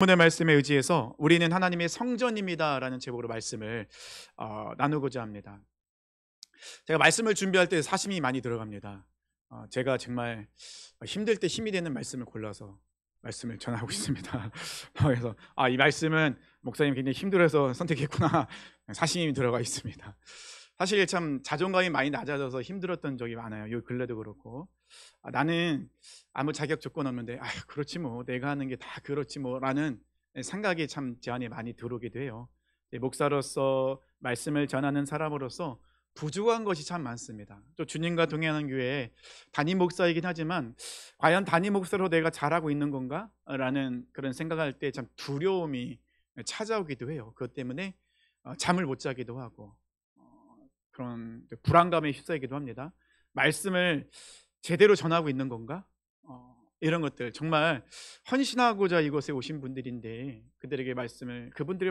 오늘 말씀에 의지해서 우리는 하나님의 성전입니다라는 제목으로 말씀을 나누고자 합니다. 제가 말씀을 준비할 때 사심이 많이 들어갑니다. 제가 정말 힘들 때 힘이 되는 말씀을 골라서 말씀을 전하고 있습니다. 그래서 이 말씀은 목사님 굉장히 힘들어서 선택했구나 사심이 들어가 있습니다. 사실 참 자존감이 많이 낮아져서 힘들었던 적이 많아요. 요 근래도 그렇고 나는 아무 자격 조건 없는데 그렇지 뭐 내가 하는 게 다 그렇지 뭐라는 생각이 참 제 안에 많이 들어오기도 해요. 목사로서 말씀을 전하는 사람으로서 부족한 것이 참 많습니다. 또 주님과 동행하는 교회에 담임 목사이긴 하지만 과연 담임 목사로 내가 잘하고 있는 건가? 라는 그런 생각할 때 참 두려움이 찾아오기도 해요. 그것 때문에 잠을 못 자기도 하고 그런 불안감에 휩싸이기도 합니다. 말씀을 제대로 전하고 있는 건가? 이런 것들 정말 헌신하고자 이곳에 오신 분들인데 그분들의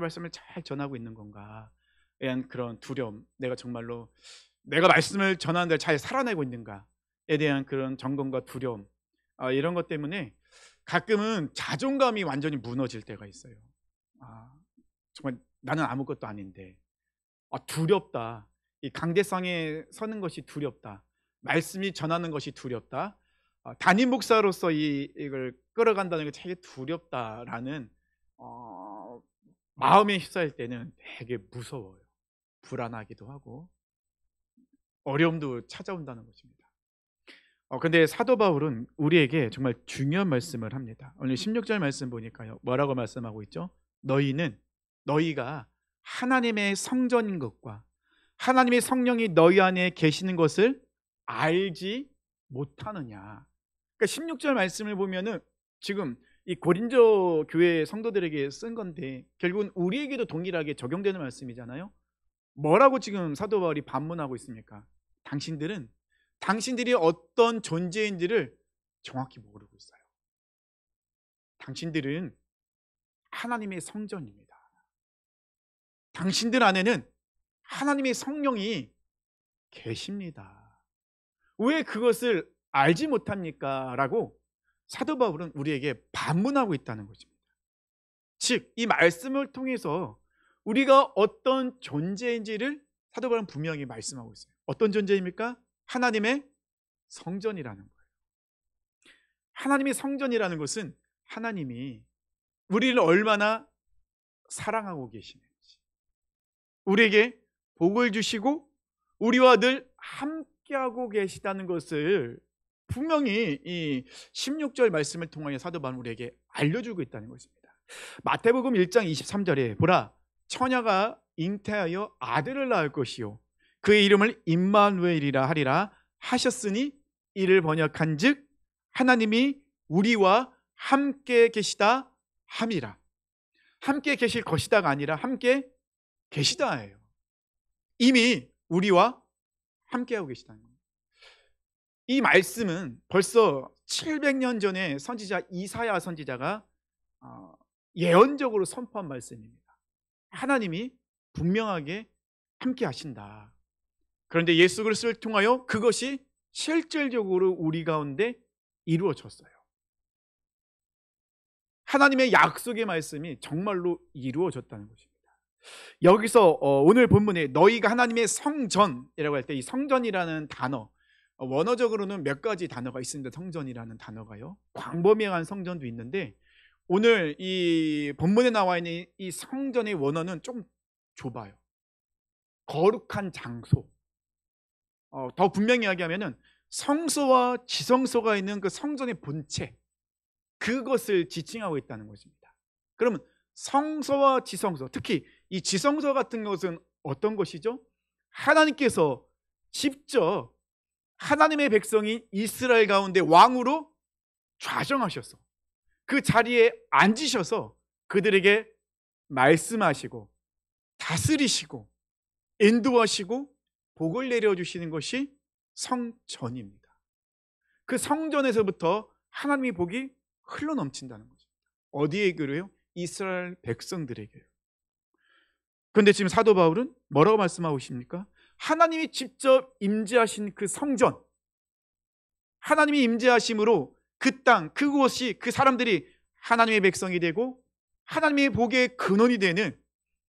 말씀을 잘 전하고 있는 건가? 대한 그런 두려움, 내가 정말로 내가 말씀을 전하는데 잘 살아내고 있는가에 대한 그런 점검과 두려움, 이런 것 때문에 가끔은 자존감이 완전히 무너질 때가 있어요. 정말 나는 아무것도 아닌데 두렵다. 이 강대상에 서는 것이 두렵다. 말씀이 전하는 것이 두렵다. 담임 목사로서 이걸 끌어간다는 게 되게 두렵다라는 마음에 휩싸일 때는 되게 무서워요. 불안하기도 하고 어려움도 찾아온다는 것입니다. 근데 사도 바울은 우리에게 정말 중요한 말씀을 합니다. 오늘 16절 말씀 보니까요. 뭐라고 말씀하고 있죠? 너희가 하나님의 성전인 것과 하나님의 성령이 너희 안에 계시는 것을 알지 못하느냐. 그러니까 16절 말씀을 보면은 지금 이 고린도 교회 성도들에게 쓴 건데 결국은 우리에게도 동일하게 적용되는 말씀이잖아요. 뭐라고 지금 사도 바울이 반문하고 있습니까? 당신들이 어떤 존재인지를 정확히 모르고 있어요. 당신들은 하나님의 성전입니다. 당신들 안에는 하나님의 성령이 계십니다. 왜 그것을 알지 못합니까? 라고 사도 바울은 우리에게 반문하고 있다는 것입니다. 즉, 이 말씀을 통해서 우리가 어떤 존재인지를 사도 바울은 분명히 말씀하고 있어요. 어떤 존재입니까? 하나님의 성전이라는 거예요. 하나님의 성전이라는 것은 하나님이 우리를 얼마나 사랑하고 계시는지, 우리에게 복을 주시고 우리와 늘 함께하고 계시다는 것을 분명히 이 16절 말씀을 통하여 사도 바울은 우리에게 알려주고 있다는 것입니다. 마태복음 1장 23절에 보라, 처녀가 잉태하여 아들을 낳을 것이요 그의 이름을 임마누엘이라 하리라 하셨으니 이를 번역한즉 하나님이 우리와 함께 계시다 함이라. 함께 계실 것이다가 아니라 함께 계시다예요. 이미 우리와 함께하고 계시다는 거예요. 이 말씀은 벌써 700년 전에 선지자 이사야 선지자가 예언적으로 선포한 말씀입니다. 하나님이 분명하게 함께 하신다. 그런데 예수 그리스도를 통하여 그것이 실질적으로 우리 가운데 이루어졌어요. 하나님의 약속의 말씀이 정말로 이루어졌다는 것입니다. 여기서 오늘 본문에 너희가 하나님의 성전이라고 할 때 이 성전이라는 단어, 원어적으로는 몇 가지 단어가 있습니다. 성전이라는 단어가요. 광범위한 성전도 있는데 오늘 이 본문에 나와 있는 이 성전의 원어는 좀 좁아요. 거룩한 장소. 더 분명히 이야기하면은 성소와 지성소가 있는 그 성전의 본체, 그것을 지칭하고 있다는 것입니다. 그러면 성소와 지성소, 특히 이 지성소 같은 것은 어떤 것이죠? 하나님께서 직접 하나님의 백성이 이스라엘 가운데 왕으로 좌정하셔서 그 자리에 앉으셔서 그들에게 말씀하시고 다스리시고 인도하시고 복을 내려주시는 것이 성전입니다. 그 성전에서부터 하나님의 복이 흘러넘친다는 거죠. 어디에게로요? 이스라엘 백성들에게요. 그런데 지금 사도 바울은 뭐라고 말씀하고 있습니까? 하나님이 직접 임재하신 그 성전, 하나님이 임재하심으로 그 땅, 그곳이, 그 사람들이 하나님의 백성이 되고 하나님의 복의 근원이 되는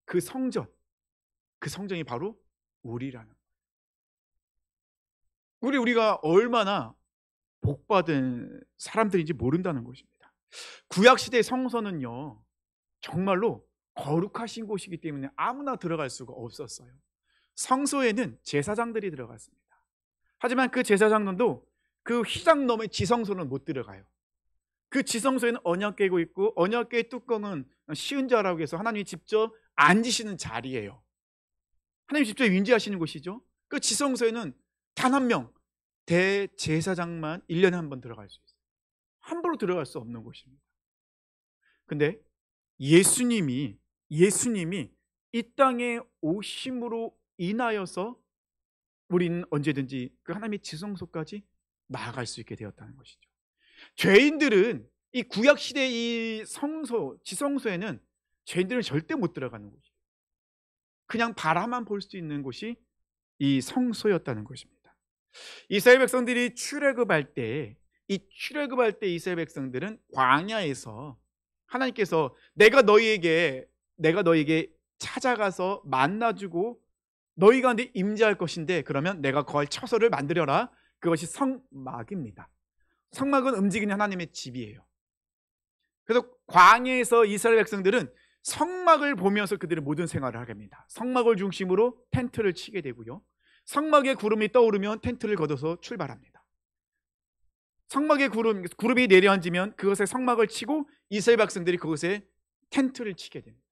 그 성전, 그 성전이 바로 우리라는 거예요. 우리가 얼마나 복받은 사람들인지 모른다는 것입니다. 구약시대 성소는요, 정말로 거룩하신 곳이기 때문에 아무나 들어갈 수가 없었어요. 성소에는 제사장들이 들어갔습니다. 하지만 그 제사장들도 그 휘장 너머의 지성소는 못 들어가요. 그 지성소에는 언약궤가 있고, 언약궤의 뚜껑은 시은 자라고 해서 하나님이 직접 앉으시는 자리예요. 하나님이 직접 임재하시는 곳이죠. 그 지성소에는 단 한 명, 대제사장만 1년에 한 번 들어갈 수 있어요. 함부로 들어갈 수 없는 곳입니다. 근데 예수님이 이 땅에 오심으로 인하여서 우리는 언제든지 그 하나님의 지성소까지 나아갈 수 있게 되었다는 것이죠. 죄인들은 이 구약시대 이 성소, 지성소에는 죄인들은 절대 못 들어가는 곳이에요. 그냥 바라만 볼 수 있는 곳이 이 성소였다는 것입니다. 이스라엘 백성들이 출애굽할 때 이스라엘 백성들은 광야에서 하나님께서 내가 너희에게 찾아가서 만나주고 너희 가운데 임재할 것인데, 그러면 내가 거할 처소를 만들어라. 그것이 성막입니다. 성막은 움직이는 하나님의 집이에요. 그래서 광야에서 이스라엘 백성들은 성막을 보면서 그들의 모든 생활을 하게 됩니다. 성막을 중심으로 텐트를 치게 되고요, 성막의 구름이 떠오르면 텐트를 걷어서 출발합니다. 성막의 구름이 내려앉으면 그것에 성막을 치고 이스라엘 백성들이 그것에 텐트를 치게 됩니다.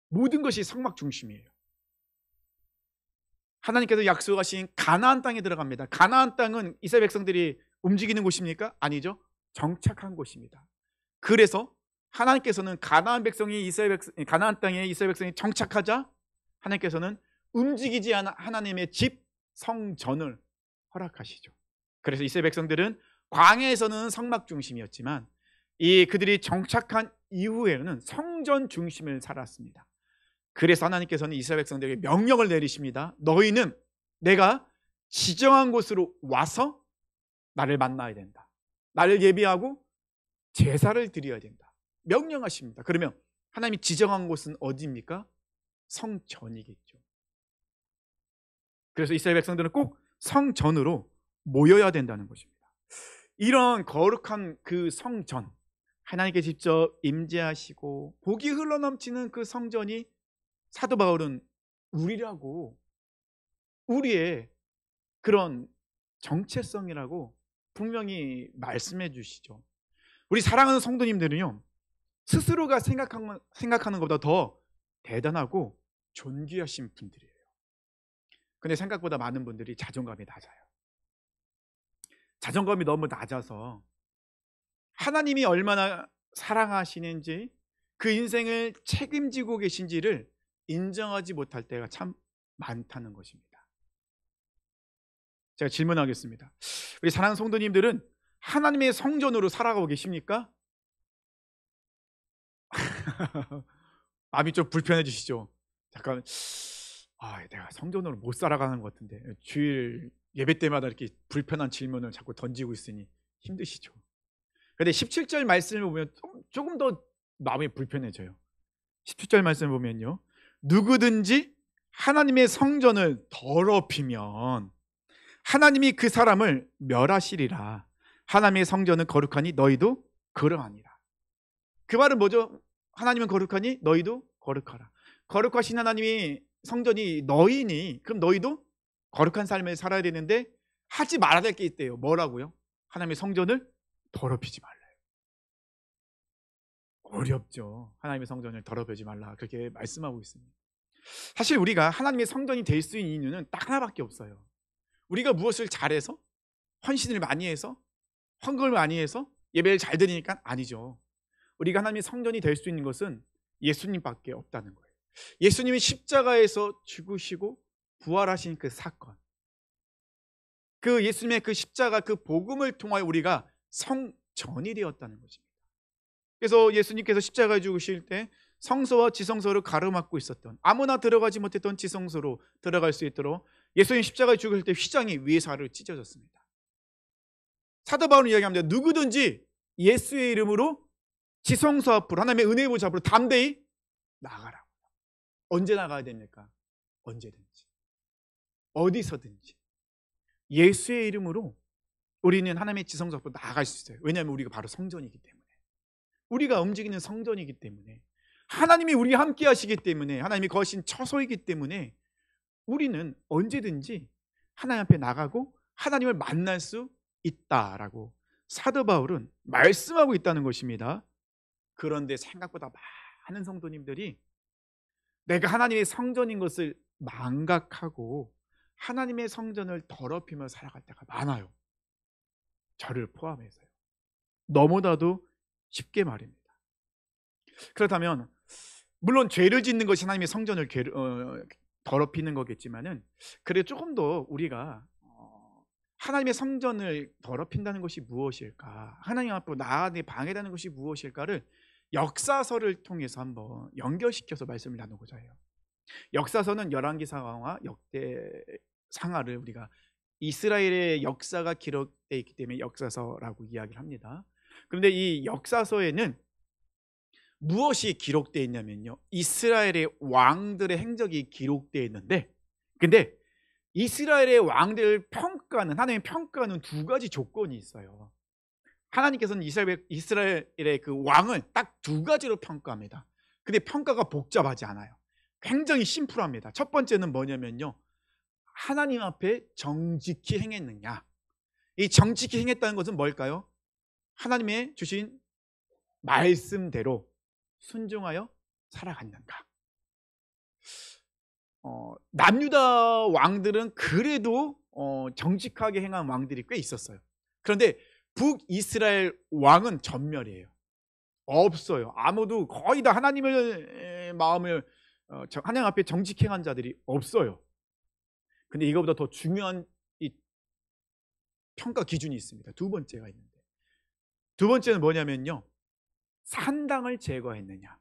모든 것이 성막 중심이에요. 하나님께서 약속하신 가나안 땅에 들어갑니다. 가나안 땅은 이스라엘 백성들이 움직이는 곳입니까? 아니죠. 정착한 곳입니다. 그래서 하나님께서는 가나안 땅에 이스라엘 백성이 정착하자 하나님께서는 움직이지 않은 하나님의 집 성전을 허락하시죠. 그래서 이스라엘 백성들은 광야에서는 성막 중심이었지만 그들이 정착한 이후에는 성전 중심을 살았습니다. 그래서 하나님께서는 이스라엘 백성들에게 명령을 내리십니다. 너희는 내가 지정한 곳으로 와서 나를 만나야 된다. 나를 예비하고 제사를 드려야 된다. 명령하십니다. 그러면 하나님이 지정한 곳은 어디입니까? 성전이겠죠. 그래서 이스라엘 백성들은 꼭 성전으로 모여야 된다는 것입니다. 이런 거룩한 그 성전, 하나님께 직접 임재하시고 복이 흘러넘치는 그 성전이 사도 바울은 우리라고, 우리의 그런 정체성이라고 분명히 말씀해 주시죠. 우리 사랑하는 성도님들은요, 스스로가 생각하는 것보다 더 대단하고 존귀하신 분들이에요. 근데 생각보다 많은 분들이 자존감이 낮아요. 자존감이 너무 낮아서 하나님이 얼마나 사랑하시는지, 그 인생을 책임지고 계신지를 인정하지 못할 때가 참 많다는 것입니다. 제가 질문하겠습니다. 우리 사랑하는 성도님들은 하나님의 성전으로 살아가고 계십니까? 마음이 좀 불편해지시죠? 잠깐, 내가 성전으로 못 살아가는 것 같은데, 주일 예배 때마다 이렇게 불편한 질문을 자꾸 던지고 있으니 힘드시죠? 그런데 17절 말씀을 보면 조금 더 마음이 불편해져요. 17절 말씀을 보면요, 누구든지 하나님의 성전을 더럽히면 하나님이 그 사람을 멸하시리라. 하나님의 성전은 거룩하니 너희도 그러하니라. 그 말은 뭐죠? 하나님은 거룩하니 너희도 거룩하라. 거룩하신 하나님이 성전이 너희니, 그럼 너희도 거룩한 삶을 살아야 되는데 하지 말아야 될 게 있대요. 뭐라고요? 하나님의 성전을 더럽히지 말래요. 어렵죠. 하나님의 성전을 더럽히지 말라, 그렇게 말씀하고 있습니다. 사실 우리가 하나님의 성전이 될 수 있는 이유는 딱 하나밖에 없어요. 우리가 무엇을 잘해서, 헌신을 많이 해서, 헌금을 많이 해서 예배를 잘 드리니까 아니죠. 우리가 하나님의 성전이 될 수 있는 것은 예수님밖에 없다는 거예요. 예수님이 십자가에서 죽으시고 부활하신 그 사건, 그 예수님의 그 십자가, 그 복음을 통하여 우리가 성전이 되었다는 것입니다. 그래서 예수님께서 십자가에 죽으실 때 성소와 지성소를 가로막고 있었던, 아무나 들어가지 못했던 지성소로 들어갈 수 있도록 예수님 십자가에 죽을 때 휘장이 위에서 아래로 찢어졌습니다. 사도 바울은 이야기합니다. 누구든지 예수의 이름으로 지성소 앞으로, 하나님의 은혜의 보좌 앞으로 담대히 나가라고. 언제 나가야 됩니까? 언제든지, 어디서든지 예수의 이름으로 우리는 하나님의 지성소 앞으로 나아갈 수 있어요. 왜냐하면 우리가 바로 성전이기 때문에, 우리가 움직이는 성전이기 때문에, 하나님이 우리와 함께 하시기 때문에, 하나님이 거하신 처소이기 때문에 우리는 언제든지 하나님 앞에 나가고 하나님을 만날 수 있다라고 사도 바울은 말씀하고 있다는 것입니다. 그런데 생각보다 많은 성도님들이 내가 하나님의 성전인 것을 망각하고 하나님의 성전을 더럽히며 살아갈 때가 많아요. 저를 포함해서요. 너무나도 쉽게 말입니다. 그렇다면 물론 죄를 짓는 것이 하나님의 성전을 더럽히는 거겠지만은, 그래도 조금 더 우리가 하나님의 성전을 더럽힌다는 것이 무엇일까, 하나님 앞으로 나아가는 방해되는 것이 무엇일까를 역사서를 통해서 한번 연결시켜서 말씀을 나누고자 해요. 역사서는 열왕기상하와 역대상하를 우리가 이스라엘의 역사가 기록되어 있기 때문에 역사서라고 이야기를 합니다. 그런데 이 역사서에는 무엇이 기록되어 있냐면요, 이스라엘의 왕들의 행적이 기록되어 있는데, 근데 이스라엘의 왕들을 평가하는, 하나님의 평가하는 두 가지 조건이 있어요. 하나님께서는 이스라엘의 그 왕을 딱 두 가지로 평가합니다. 근데 평가가 복잡하지 않아요. 굉장히 심플합니다. 첫 번째는 뭐냐면요, 하나님 앞에 정직히 행했느냐. 이 정직히 행했다는 것은 뭘까요? 하나님의 주신 말씀대로 순종하여 살아갔는가. 남유다 왕들은 그래도 정직하게 행한 왕들이 꽤 있었어요. 그런데 북이스라엘 왕은 전멸이에요. 없어요. 아무도, 거의 다 하나님의 마음을 하나님 앞에 정직히 행한 자들이 없어요. 근데 이거보다 더 중요한 이 평가 기준이 있습니다. 두 번째가 있는데, 두 번째는 뭐냐면요, 산당을 제거했느냐.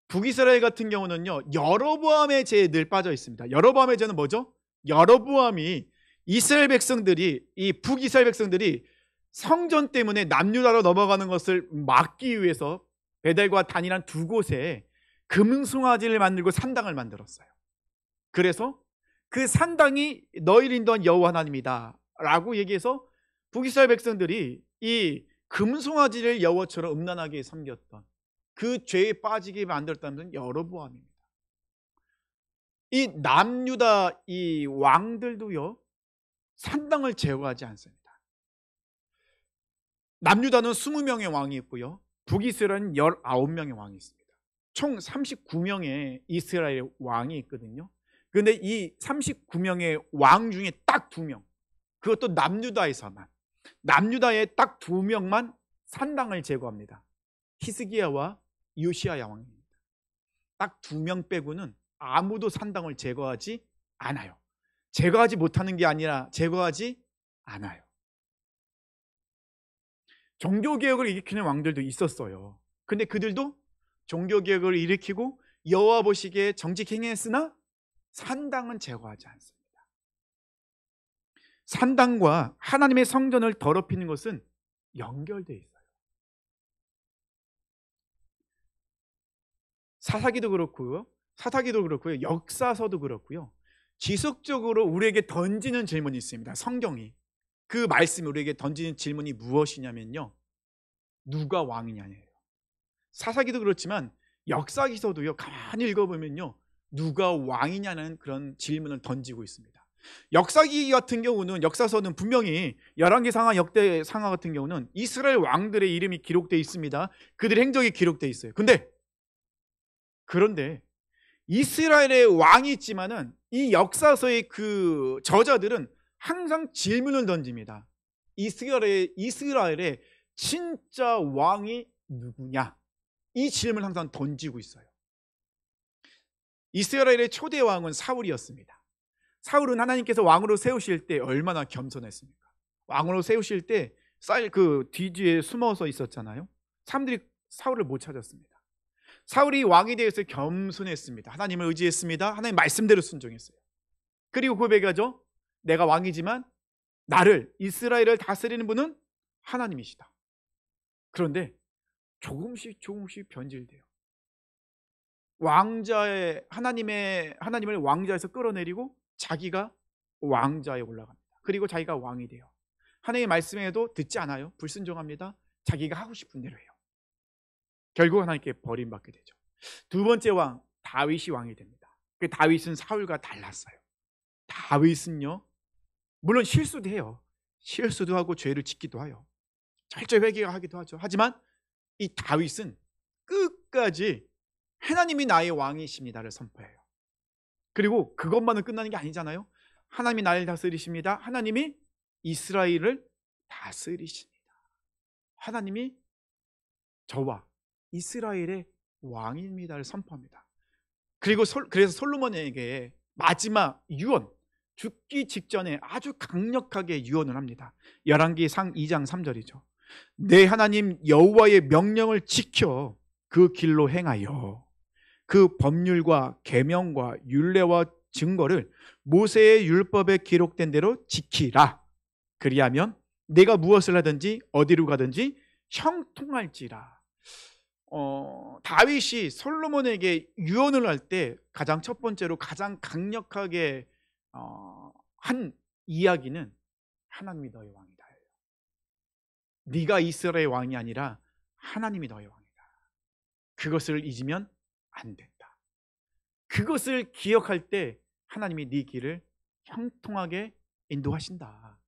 북이스라엘 같은 경우는요, 여로보암의 죄에 늘 빠져 있습니다. 여로보암의 죄는 뭐죠? 여로보암이 이스라엘 백성들이, 이 북이스라엘 백성들이 성전 때문에 남유다로 넘어가는 것을 막기 위해서 베델과 단이란 두 곳에 금송아지를 만들고 산당을 만들었어요. 그래서 그 산당이 너희를 인도한 여호와 하나님이다 라고 얘기해서 북이스라엘 백성들이 이 금송아지를 여호와처럼 음란하게 섬겼던, 그 죄에 빠지게 만들었다는 것은 여로보암입니다. 이 남유다 이 왕들도요, 산당을 제거하지 않습니다. 남유다는 20명의 왕이 있고요, 북이스라엘은 19명의 왕이 있습니다. 총 39명의 이스라엘 왕이 있거든요. 그런데 이 39명의 왕 중에 딱 2명, 그것도 남유다에서만, 남유다의 딱 2명만 산당을 제거합니다. 히스기야와 요시야 왕입니다. 딱 2명 빼고는 아무도 산당을 제거하지 않아요. 제거하지 못하는 게 아니라 제거하지 않아요. 종교개혁을 일으키는 왕들도 있었어요. 근데 그들도 종교개혁을 일으키고 여호와 보시기에 정직히 행했으나 산당은 제거하지 않습니다. 산당과 하나님의 성전을 더럽히는 것은 연결되어 있어요. 사사기도 그렇고요, 역사서도 그렇고요, 지속적으로 우리에게 던지는 질문이 있습니다. 성경이, 그 말씀이 우리에게 던지는 질문이 무엇이냐면요, 누가 왕이냐예요. 사사기도 그렇지만 역사기서도요, 가만히 읽어보면요, 누가 왕이냐는 그런 질문을 던지고 있습니다. 역사기 같은 경우는, 역사서는 분명히 열왕기상하, 역대상하 같은 경우는 이스라엘 왕들의 이름이 기록되어 있습니다. 그들의 행적이 기록되어 있어요. 그런데 이스라엘의 왕이 있지만은 이 역사서의 그 저자들은 항상 질문을 던집니다. 이스라엘의 진짜 왕이 누구냐? 이 질문을 항상 던지고 있어요. 이스라엘의 초대 왕은 사울이었습니다. 사울은 하나님께서 왕으로 세우실 때 얼마나 겸손했습니까? 왕으로 세우실 때 그 뒤에 숨어서 있었잖아요. 사람들이 사울을 못 찾았습니다. 사울이 왕이 되어서 겸손했습니다. 하나님을 의지했습니다. 하나님 말씀대로 순종했어요. 그리고 고백하죠. 내가 왕이지만 나를, 이스라엘을 다스리는 분은 하나님이시다. 그런데 조금씩 변질돼요. 왕자의 하나님을 왕자에서 끌어내리고 자기가 왕자에 올라갑니다. 그리고 자기가 왕이 돼요. 하나님의 말씀에도 듣지 않아요. 불순종합니다. 자기가 하고 싶은 대로 해요. 결국 하나님께 버림받게 되죠. 두 번째 왕 다윗이 왕이 됩니다. 그 다윗은 사울과 달랐어요. 다윗은요, 물론 실수도 해요. 실수도 하고 죄를 짓기도 해요. 철저히 회개하기도 하죠. 하지만 이 다윗은 끝까지 하나님이 나의 왕이십니다를 선포해요. 그리고 그것만은 끝나는 게 아니잖아요. 하나님이 나를 다스리십니다. 하나님이 이스라엘을 다스리십니다. 하나님이 저와 이스라엘의 왕입니다를 선포합니다. 그리고 그래서 솔로몬에게 마지막 유언, 죽기 직전에 아주 강력하게 유언을 합니다. 열왕기상 2장 3절이죠. 내 하나님 여호와의 명령을 지켜 그 길로 행하여 그 법률과 계명과 율례와 증거를 모세의 율법에 기록된 대로 지키라. 그리하면 내가 무엇을 하든지 어디로 가든지 형통할지라. 다윗이 솔로몬에게 유언을 할 때 가장 첫 번째로 가장 강력하게 한 이야기는 하나님이 너의 왕이다. 네가 이스라엘의 왕이 아니라 하나님이 너의 왕이다. 그것을 잊으면 안 된다. 그것을 기억할 때 하나님이 네 길을 형통하게 인도하신다.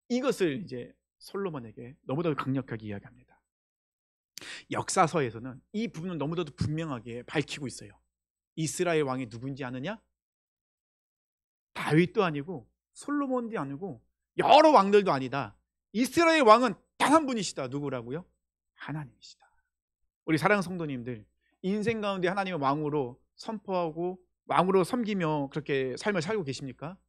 이것을 이제 솔로몬에게 너무도 강력하게 이야기합니다. 역사서에서는 이 부분은 너무나도 분명하게 밝히고 있어요. 이스라엘 왕이 누군지 아느냐? 다윗도 아니고 솔로몬도 아니고 여러 왕들도 아니다. 이스라엘 왕은 단 한 분이시다. 누구라고요? 하나님이시다. 우리 사랑하는 성도님들, 인생 가운데 하나님을 왕으로 선포하고 왕으로 섬기며 그렇게 삶을 살고 계십니까?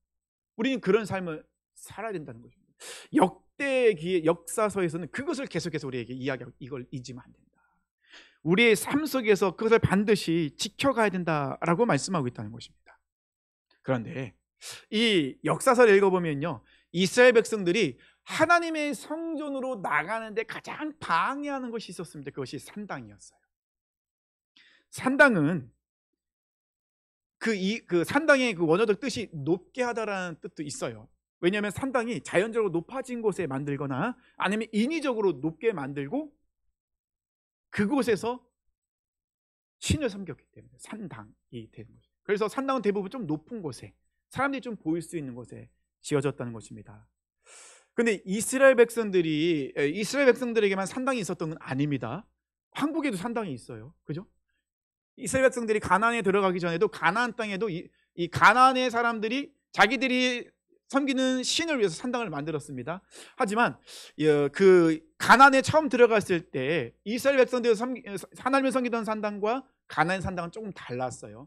우리는 그런 삶을 살아야 된다는 것입니다. 역대기의 역사서에서는 그것을 계속해서 우리에게 이야기하고 이걸 잊으면 안 된다. 우리의 삶 속에서 그것을 반드시 지켜가야 된다라고 말씀하고 있다는 것입니다. 그런데 이 역사서를 읽어보면요, 이스라엘 백성들이 하나님의 성전으로 나가는데 가장 방해하는 것이 있었습니다. 그것이 산당이었어요. 산당은 그 산당의 그 원어적 뜻이 높게 하다라는 뜻도 있어요. 왜냐하면 산당이 자연적으로 높아진 곳에 만들거나 아니면 인위적으로 높게 만들고 그곳에서 신을 섬겼기 때문에 산당이 되는 거죠. 그래서 산당은 대부분 좀 높은 곳에, 사람들이 좀 보일 수 있는 곳에 지어졌다는 것입니다. 근데 이스라엘 백성들에게만 산당이 있었던 건 아닙니다. 한국에도 산당이 있어요. 그죠? 이스라엘 백성들이 가나안에 들어가기 전에도 가나안 땅에도 이 가나안의 사람들이 자기들이 섬기는 신을 위해서 산당을 만들었습니다. 하지만 그 가나안에 처음 들어갔을 때 이스라엘 백성들이 하나님을 섬기던 산당과 가나안 산당은 조금 달랐어요.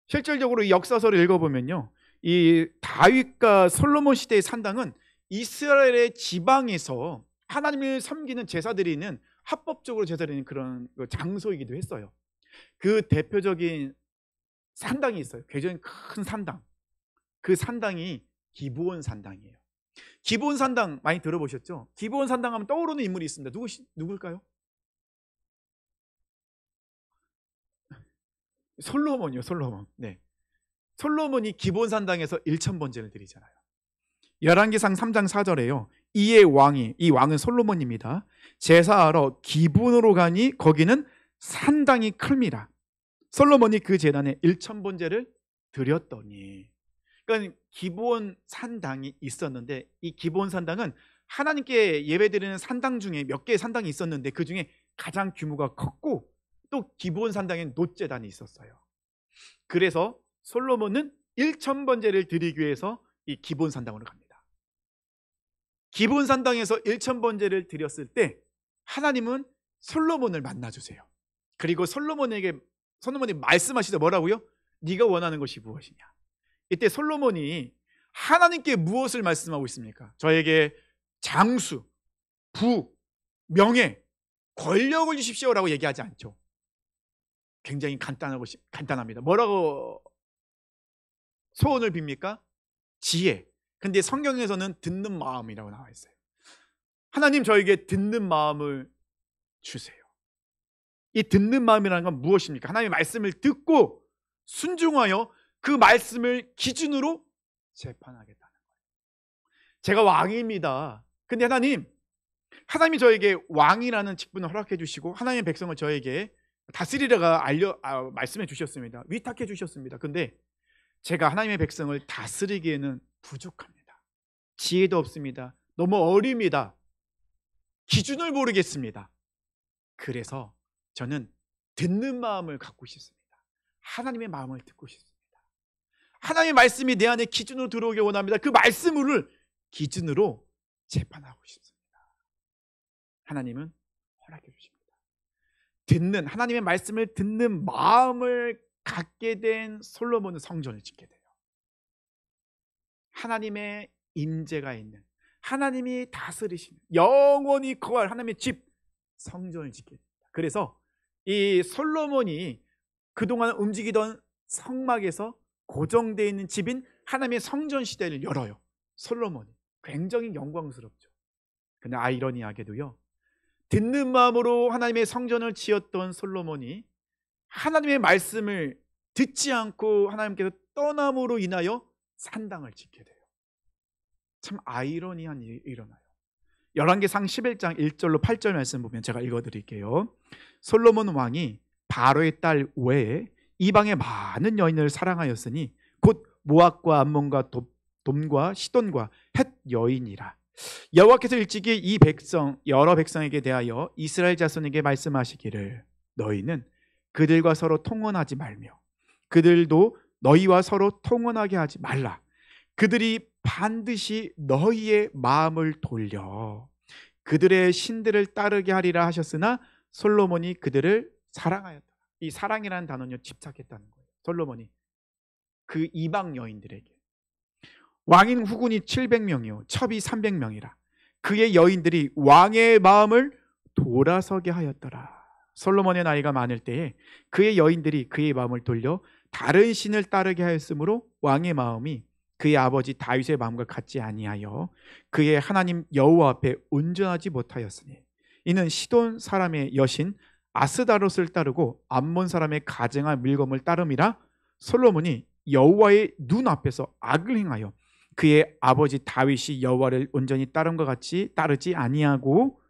실질적으로 이 역사서를 읽어보면요, 이 다윗과 솔로몬 시대의 산당은 이스라엘의 지방에서 하나님을 섬기는 제사드리는 합법적으로 제사드리는 그런 장소이기도 했어요. 그 대표적인 산당이 있어요. 굉장히 큰 산당. 그 산당이 기브온 산당이에요. 기브온 산당 많이 들어보셨죠? 기브온 산당 하면 떠오르는 인물이 있습니다. 누굴까요? 솔로몬이요, 솔로몬. 네. 솔로몬이 기브온 산당에서 1000번제를 드리잖아요. 열왕기상 3장 4절에요. 이 왕은 솔로몬입니다. 제사하러 기브온으로 가니 거기는 산당이 클미라. 솔로몬이 그 제단에 1000번제를 드렸더니, 그러니까 기브온 산당이 있었는데 이 기브온 산당은 하나님께 예배드리는 산당 중에 몇 개의 산당이 있었는데 그 중에 가장 규모가 컸고 또 기브온 산당에 놋제단이 있었어요. 그래서 솔로몬은 1000번제를 드리기 위해서 이 기브온 산당으로 갑니다. 기브온 산당에서 1000번제를 드렸을 때 하나님은 솔로몬을 만나주세요. 그리고 솔로몬이 말씀하시죠. 뭐라고요? 네가 원하는 것이 무엇이냐. 이때 솔로몬이 하나님께 무엇을 말씀하고 있습니까? 저에게 장수, 부, 명예, 권력을 주십시오라고 얘기하지 않죠. 굉장히 간단합니다. 뭐라고 소원을 빕니까? 지혜. 근데 성경에서는 듣는 마음이라고 나와 있어요. 하나님 저에게 듣는 마음을 주세요. 이 듣는 마음이라는 건 무엇입니까? 하나님의 말씀을 듣고 순종하여 그 말씀을 기준으로 재판하겠다는 거예요. 제가 왕입니다. 근데 하나님이 저에게 왕이라는 직분을 허락해 주시고 하나님의 백성을 저에게 다스리라가 말씀해 주셨습니다. 위탁해 주셨습니다. 근데 제가 하나님의 백성을 다스리기에는 부족합니다. 지혜도 없습니다. 너무 어립니다. 기준을 모르겠습니다. 그래서 저는 듣는 마음을 갖고 싶습니다. 하나님의 마음을 듣고 싶습니다. 하나님의 말씀이 내 안에 기준으로 들어오기 원합니다. 그 말씀을 기준으로 재판하고 싶습니다. 하나님은 허락해 주십니다. 하나님의 말씀을 듣는 마음을 갖게 된 솔로몬은 성전을 짓게 돼요. 하나님의 임재가 있는, 하나님이 다스리시는, 영원히 거할 하나님의 집 성전을 짓게 됩니다. 그래서 이 솔로몬이 그동안 움직이던 성막에서 고정되어 있는 집인 하나님의 성전 시대를 열어요. 솔로몬이 굉장히 영광스럽죠. 근데 아이러니하게도요, 듣는 마음으로 하나님의 성전을 지었던 솔로몬이 하나님의 말씀을 듣지 않고 하나님께서 떠남으로 인하여 산당을 짓게 돼요. 참 아이러니한 일이 일어나요. 열왕기상 11장 1절로 8절 말씀 보면 제가 읽어드릴게요. 솔로몬 왕이 바로의 딸 외에 이방의 많은 여인을 사랑하였으니 곧 모압과 암몬과 돔과 시돈과 헷 여인이라. 여호와께서 일찍이 이 백성 여러 백성에게 대하여 이스라엘 자손에게 말씀하시기를 너희는 그들과 서로 통혼하지 말며 그들도 너희와 서로 통혼하게 하지 말라. 그들이 반드시 너희의 마음을 돌려 그들의 신들을 따르게 하리라 하셨으나 솔로몬이 그들을 사랑하였다. 이 사랑이라는 단어는요, 집착했다는 거예요. 솔로몬이 그 이방 여인들에게. 왕인 후군이 700명이요 첩이 300명이라. 그의 여인들이 왕의 마음을 돌아서게 하였더라. 솔로몬의 나이가 많을 때에 그의 여인들이 그의 마음을 돌려 다른 신을 따르게 하였으므로 왕의 마음이 그의 아버지 다윗의 마음과 같지 아니하여 그의 하나님 여호와 앞에 온전하지 못하였으니 이는 시돈 사람의 여신 아스다롯을 따르고 암몬 사람의 가증한 밀검을 따름이라. 솔로몬이 여호와의 눈 앞에서 악을 행하여 그의 아버지 다윗이 여호와를 온전히 따름과 같이 따르지 아니하고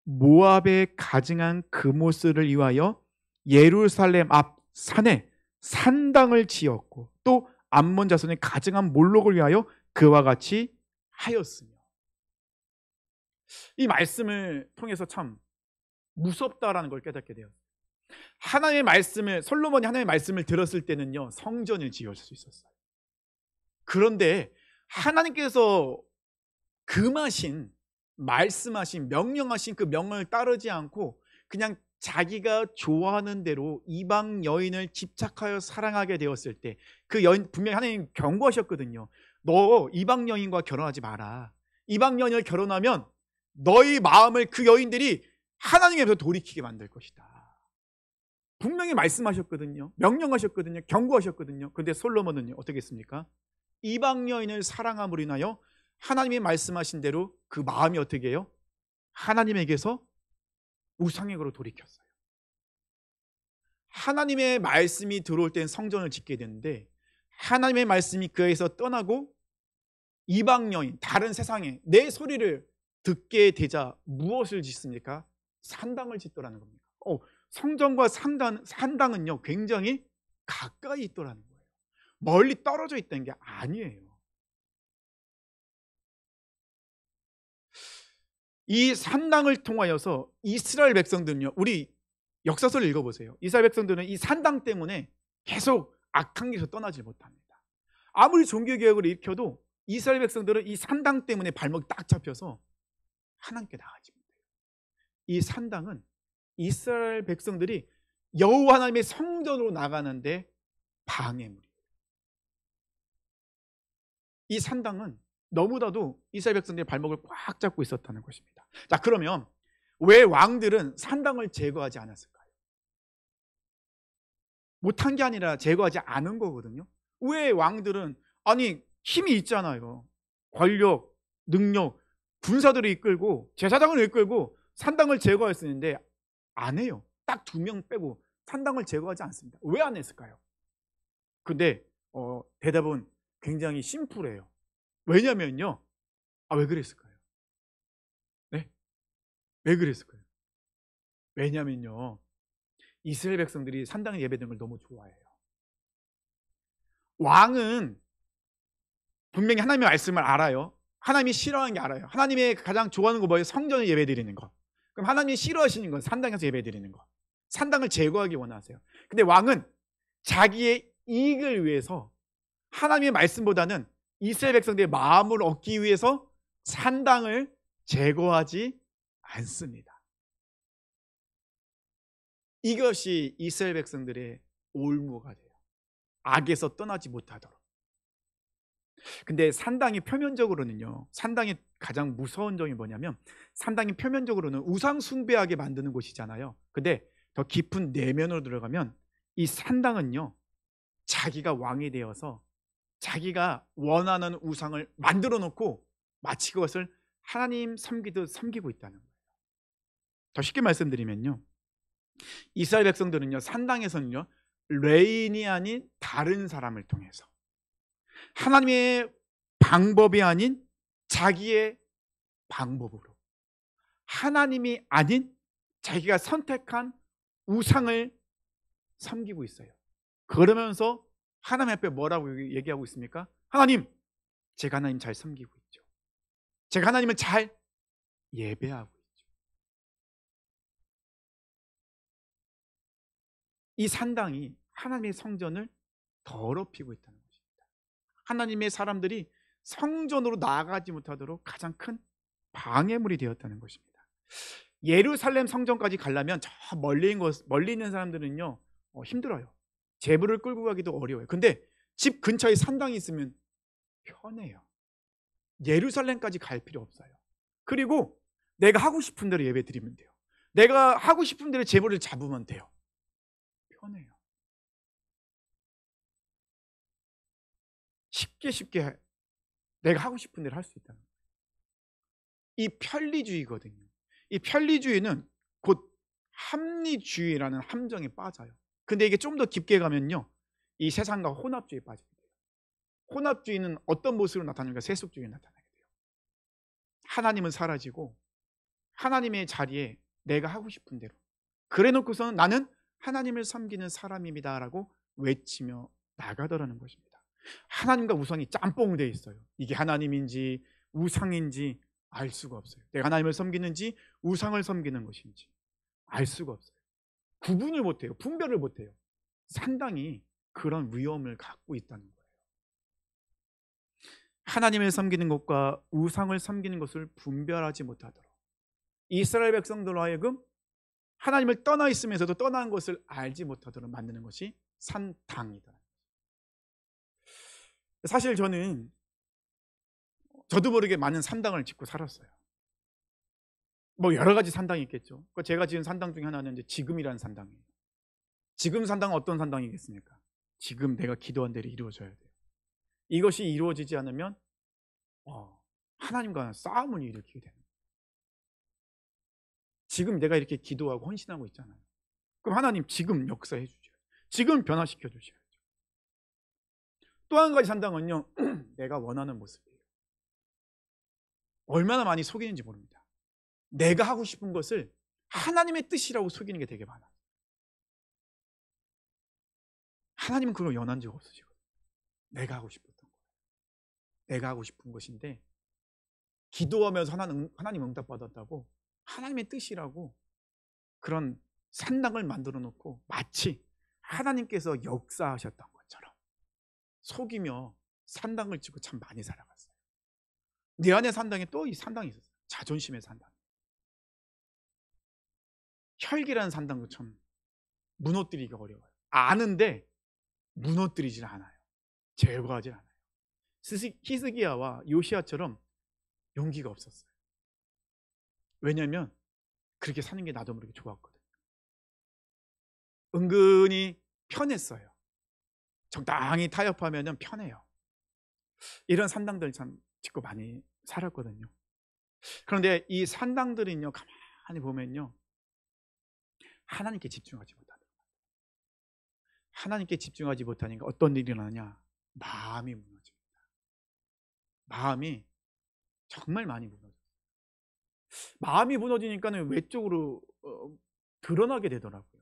모압의 가증한 그모스를 위하여 예루살렘 앞 산에 산당을 지었고 또 암몬 자손의 가증한 몰록을 위하여 그와 같이 하였으며. 이 말씀을 통해서 참 무섭다라는 걸 깨닫게 돼요. 솔로몬이 하나님의 말씀을 들었을 때는요, 성전을 지을 수 있었어요. 그런데 하나님께서 말씀하신 명령하신 그 명령을 따르지 않고 그냥 자기가 좋아하는 대로 이방 여인을 집착하여 사랑하게 되었을 때 그 여인, 분명히 하나님 경고하셨거든요. 너 이방 여인과 결혼하지 마라. 이방 여인을 결혼하면 너희 마음을 그 여인들이 하나님께서 돌이키게 만들 것이다. 분명히 말씀하셨거든요. 명령하셨거든요. 경고하셨거든요. 그런데 솔로몬은요, 어떻게 했습니까? 이방 여인을 사랑함으로 인하여 하나님이 말씀하신 대로 그 마음이 어떻게 해요? 하나님에게서 우상에게로 돌이켰어요. 하나님의 말씀이 들어올 땐 성전을 짓게 되는데 하나님의 말씀이 그에서 떠나고 이방 여인, 다른 세상에 내 소리를 듣게 되자 무엇을 짓습니까? 산당을 짓더라는 겁니다. 성전과 산당은요, 굉장히 가까이 있더라는 거예요. 멀리 떨어져 있다는 게 아니에요. 이 산당을 통하여서 이스라엘 백성들은요, 우리 역사서를 읽어보세요. 이스라엘 백성들은 이 산당 때문에 계속 악한 길에서 떠나지 못합니다. 아무리 종교개혁을 일으켜도 이스라엘 백성들은 이 산당 때문에 발목이 딱 잡혀서 하나님께 나가지 못해요. 이 산당은 이스라엘 백성들이 여호와 하나님의 성전으로 나가는데 방해물이에요. 이 산당은 너무나도 이스라엘 백성들의 발목을 꽉 잡고 있었다는 것입니다. 자, 그러면 왜 왕들은 산당을 제거하지 않았을까요? 못한 게 아니라 제거하지 않은 거거든요. 왜 왕들은, 힘이 있잖아요. 권력, 능력, 군사들을 이끌고 제사장을 이끌고 산당을 제거했었는데 안 해요. 딱 2명 빼고 산당을 제거하지 않습니다. 왜 안 했을까요? 근데 대답은 굉장히 심플해요. 왜냐면요. 왜 그랬을까요? 네? 왜 그랬을까요? 왜냐면요. 이스라엘 백성들이 산당에 예배드리는 걸 너무 좋아해요. 왕은 분명히 하나님의 말씀을 알아요. 하나님이 싫어하는 게 알아요. 하나님의 가장 좋아하는 거 뭐예요? 성전을 예배드리는 거. 그럼 하나님이 싫어하시는 건 산당에서 예배드리는 거. 산당을 제거하기 원하세요. 근데 왕은 자기의 이익을 위해서 하나님의 말씀보다는 이스라엘 백성들의 마음을 얻기 위해서 산당을 제거하지 않습니다. 이것이 이스라엘 백성들의 올무가 돼요. 악에서 떠나지 못하도록. 근데 산당이 표면적으로는요, 산당의 가장 무서운 점이 뭐냐면, 산당이 표면적으로는 우상 숭배하게 만드는 곳이잖아요. 근데 더 깊은 내면으로 들어가면 이 산당은요, 자기가 왕이 되어서 자기가 원하는 우상을 만들어 놓고 마치 그것을 하나님 섬기듯 섬기고 있다는 거예요. 더 쉽게 말씀드리면요, 이스라엘 백성들은요, 산당에서는요, 레인이 아닌 다른 사람을 통해서 하나님의 방법이 아닌 자기의 방법으로 하나님이 아닌 자기가 선택한 우상을 섬기고 있어요. 그러면서 하나님 앞에 뭐라고 얘기하고 있습니까? 하나님, 제가 하나님 잘 섬기고 있죠. 제가 하나님을 잘 예배하고 있죠. 이 산당이 하나님의 성전을 더럽히고 있다는 것입니다. 하나님의 사람들이 성전으로 나아가지 못하도록 가장 큰 방해물이 되었다는 것입니다. 예루살렘 성전까지 가려면 저 멀리 있는 사람들은요, 힘들어요. 제물을 끌고 가기도 어려워요. 근데 집 근처에 산당이 있으면 편해요. 예루살렘까지 갈 필요 없어요. 그리고 내가 하고 싶은 대로 예배 드리면 돼요. 내가 하고 싶은 대로 제물을 잡으면 돼요. 편해요. 쉽게 내가 하고 싶은 대로 할 수 있다는 거예요. 이 편리주의거든요. 이 편리주의는 곧 합리주의라는 함정에 빠져요. 근데 이게 좀 더 깊게 가면요, 이 세상과 혼합주의에 빠지게 돼요. 혼합주의는 어떤 모습으로 나타나는가? 세속주의에 나타나게 돼요. 하나님은 사라지고 하나님의 자리에 내가 하고 싶은 대로, 그래 놓고서는 나는 하나님을 섬기는 사람입니다라고 외치며 나가더라는 것입니다. 하나님과 우상이 짬뽕 돼 있어요. 이게 하나님인지 우상인지 알 수가 없어요. 내가 하나님을 섬기는지 우상을 섬기는 것인지 알 수가 없어요. 구분을 못해요. 분별을 못해요. 상당히 그런 위험을 갖고 있다는 거예요. 하나님을 섬기는 것과 우상을 섬기는 것을 분별하지 못하도록 이스라엘 백성들로 하여금 하나님을 떠나 있으면서도 떠난 것을 알지 못하도록 만드는 것이 산당이다. 사실 저도 모르게 많은 산당을 짓고 살았어요. 뭐 여러 가지 산당이 있겠죠. 제가 지은 산당 중에 하나는 이제 지금이라는 산당이에요. 지금 산당은 어떤 산당이겠습니까? 지금 내가 기도한 대로 이루어져야 돼요. 이것이 이루어지지 않으면 하나님과 싸움을 일으키게 됩니다. 지금 내가 이렇게 기도하고 헌신하고 있잖아요. 그럼 하나님 지금 역사해 주셔야죠. 지금 변화시켜 주셔야죠. 또 한 가지 산당은요, 내가 원하는 모습이에요. 얼마나 많이 속이는지 모릅니다. 내가 하고 싶은 것을 하나님의 뜻이라고 속이는 게 되게 많아요. 하나님은 그걸 연한 적 없으시거든요. 내가 하고 싶었던 거예요. 내가 하고 싶은 것인데 기도하면서 하나님 응답받았다고 하나님의 뜻이라고 그런 산당을 만들어 놓고 마치 하나님께서 역사하셨던 것처럼 속이며 산당을 짓고 참 많이 살아갔어요. 내 안에 산당에 또 이 산당이 있었어요. 자존심의 산당. 혈기라는 산당도 참 무너뜨리기가 어려워요. 아는데 무너뜨리질 않아요. 제거하질 않아요. 히스기야와 요시야처럼 용기가 없었어요. 왜냐하면 그렇게 사는 게 나도 모르게 좋았거든요. 은근히 편했어요. 적당히 타협하면 편해요. 이런 산당들 참 짓고 많이 살았거든요. 그런데 이 산당들은요, 가만히 보면요, 하나님께 집중하지 못하다. 하나님께 집중하지 못하니까 어떤 일이 일어나냐? 마음이 무너집니다. 마음이 정말 많이 무너져요. 마음이 무너지니까는 외적으로 드러나게 되더라고요.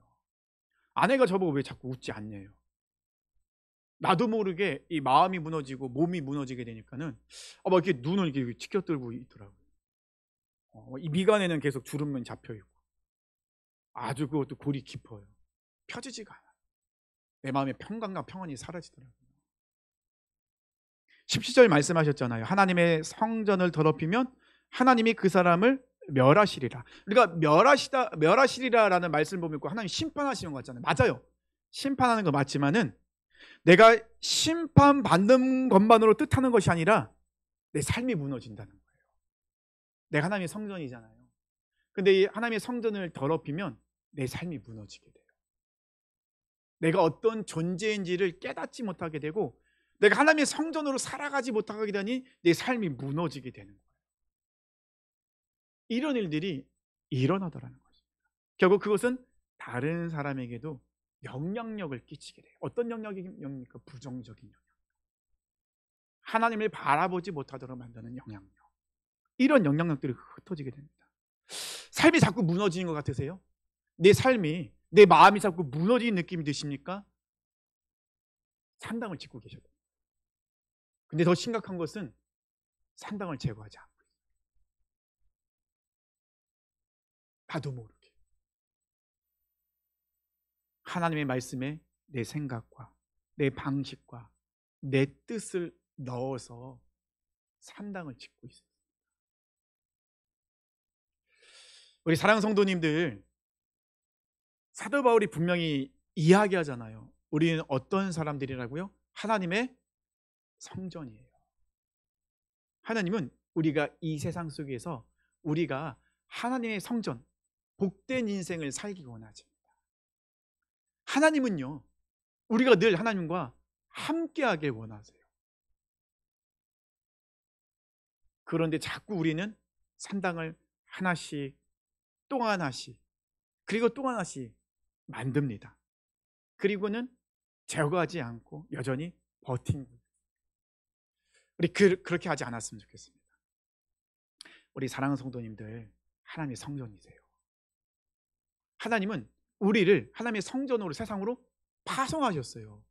아내가 저보고 왜 자꾸 웃지 않냐요. 나도 모르게 이 마음이 무너지고 몸이 무너지게 되니까는 막 이렇게 눈을 이렇게 치켜들고 있더라고요. 이 미간에는 계속 주름만 잡혀 있고 아주 그것도 골이 깊어요. 펴지지가 않아요. 내 마음의 평강과 평안이 사라지더라고요. 17절 말씀하셨잖아요. 하나님의 성전을 더럽히면 하나님이 그 사람을 멸하시리라. 그러니까 멸하시리라라는 말씀을 보면 하나님 심판하시는 것 같잖아요. 맞아요. 심판하는 거 맞지만은 내가 심판받는 것만으로 뜻하는 것이 아니라 내 삶이 무너진다는 거예요. 내가 하나님의 성전이잖아요. 근데 이 하나님의 성전을 더럽히면 내 삶이 무너지게 돼요. 내가 어떤 존재인지를 깨닫지 못하게 되고 내가 하나님의 성전으로 살아가지 못하게 되니 내 삶이 무너지게 되는 거예요. 이런 일들이 일어나더라는 것입니다. 결국 그것은 다른 사람에게도 영향력을 끼치게 돼요. 어떤 영향력입니까? 부정적인 영향력. 하나님을 바라보지 못하도록 만드는 영향력. 이런 영향력들이 흩어지게 됩니다. 삶이 자꾸 무너지는 것 같으세요? 내 삶이, 내 마음이 자꾸 무너지는 느낌이 드십니까? 산당을 짓고 계셔야 돼요. 근데 더 심각한 것은 산당을 제거하지 않고 있어요. 나도 모르게 하나님의 말씀에 내 생각과 내 방식과 내 뜻을 넣어서 산당을 짓고 있어요. 우리 사랑하는 성도님들, 사도 바울이 분명히 이야기하잖아요. 우리는 어떤 사람들이라고요? 하나님의 성전이에요. 하나님은 우리가 이 세상 속에서 우리가 하나님의 성전, 복된 인생을 살기 원하십니다. 하나님은요, 우리가 늘 하나님과 함께하길 원하세요. 그런데 자꾸 우리는 산당을 하나씩 또 하나씩 그리고 또 하나씩 만듭니다. 그리고는 제거하지 않고 여전히 버틴 거예요. 우리 그렇게 하지 않았으면 좋겠습니다. 우리 사랑하는 성도님들, 하나님의 성전이세요. 하나님은 우리를 하나님의 성전으로 세상으로 파송하셨어요.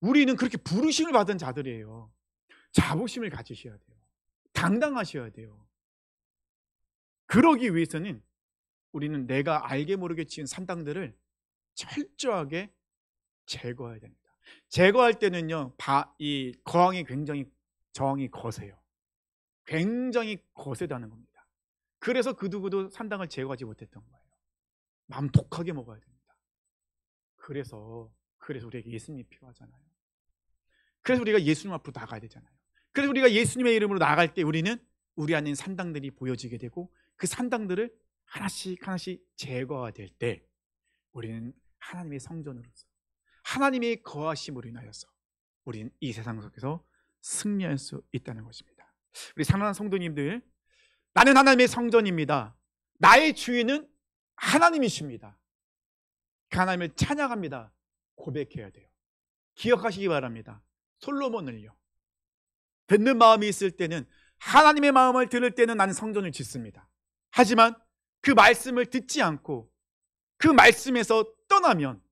우리는 그렇게 부르심을 받은 자들이에요. 자부심을 가지셔야 돼요. 당당하셔야 돼요. 그러기 위해서는 우리는 내가 알게 모르게 지은 산당들을 철저하게 제거해야 됩니다. 제거할 때는요, 이 저항이 거세요. 굉장히 거세다는 겁니다. 그래서 그 누구도 산당을 제거하지 못했던 거예요. 마음 독하게 먹어야 됩니다. 그래서 우리에게 예수님이 필요하잖아요. 그래서 우리가 예수님 앞으로 나가야 되잖아요. 그래서 우리가 예수님의 이름으로 나갈 때 우리는 우리 안에 산당들이 보여지게 되고 그 산당들을 하나씩 제거될 때 우리는 하나님의 성전으로서 하나님의 거하심으로 인하여서 우리는 이 세상 속에서 승리할 수 있다는 것입니다. 우리 사랑하는 성도님들, 나는 하나님의 성전입니다. 나의 주인은 하나님이십니다. 그 하나님을 찬양합니다. 고백해야 돼요. 기억하시기 바랍니다. 솔로몬을요, 듣는 마음이 있을 때는, 하나님의 마음을 들을 때는 나는 성전을 짓습니다. 하지만 그 말씀을 듣지 않고 그 말씀에서 떠나면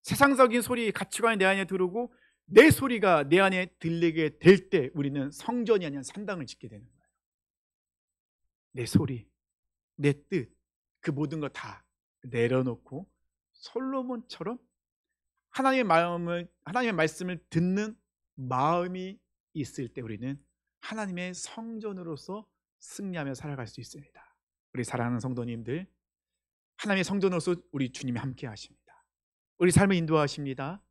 세상적인 소리, 가치관이 내 안에 들어오고 내 소리가 내 안에 들리게 될 때 우리는 성전이 아니라 산당을 짓게 되는 거예요. 내 소리, 내 뜻, 그 모든 것 다 내려놓고 솔로몬처럼 하나님의 말씀을 듣는 마음이 있을 때 우리는 하나님의 성전으로서 승리하며 살아갈 수 있습니다. 우리 사랑하는 성도님들, 하나님의 성전으로서 우리 주님이 함께 하십니다. 우리 삶을 인도하십니다.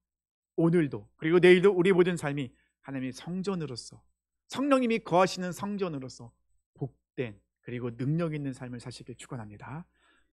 오늘도 그리고 내일도 우리 모든 삶이 하나님의 성전으로서, 성령님이 거하시는 성전으로서 복된 그리고 능력 있는 삶을 사시길 축원합니다.